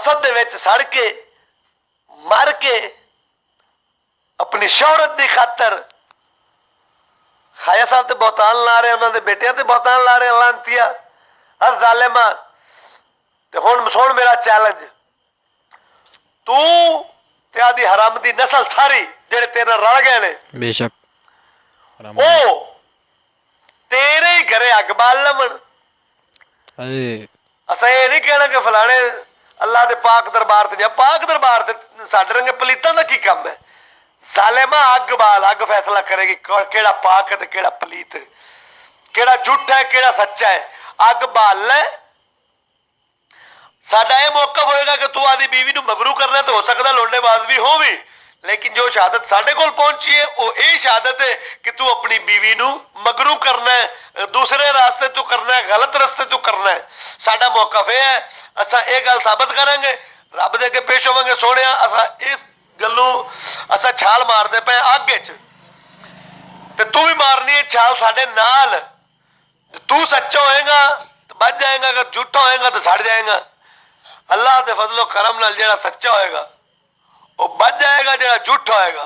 हसद दे विच सड़ के मर के अपनी शोहरत की खातर खाया साहब ते बहुतान ला रहे, उन्होंने बेटिया ते बहुतान ला रहे लानतिया हर जालिमा। ते हुण सुन मेरा चैलेंज, तू ते आदी हराम दी नस्ल सारी जेड़े तेरे रल गए ने बेशक ओ तेरे ही घरे अग बाल लवन। असा ये नहीं कहना कि फलाने अल्लाह दे पाक दरबार ते जा, पाक दरबार ते साडे रंगे पलीतां दा की काम है? जालिमा अग बाल, अग फैसला करेगी केड़ा पाक है ते केड़ा पलीत है, केड़ा झूठा है केड़ा सच्चा है। अग बाल ले, साडा ये मौका होएगा कि तू आदी बीवी नूं मगरू करना तो हो सकता लोंडेबाज भी हो भी, लेकिन जो शहादत साडे कोल पहुंची है वो यही शहादत है कि तू अपनी बीवी नूं मगरू करना है, दूसरे रास्ते तू करना है, गलत रास्ते तू करना है। साडा मौका फिर है, असा ये गल साबित करांगे, रब दे अगे पेश होवांगे। सोहणिया असा इस गल्लों असा छाल मारदे पे अग विच, ते तू भी मारनी है छाल साडे नाल। तू सच्चा होएगा तो बच जाएगा, अगर झूठा होएगा तो सड़ जाएगा। अल्लाह के फजलो करम नाल जेड़ा सच्चा होएगा वो बच जाएगा, जेड़ा झूठा होएगा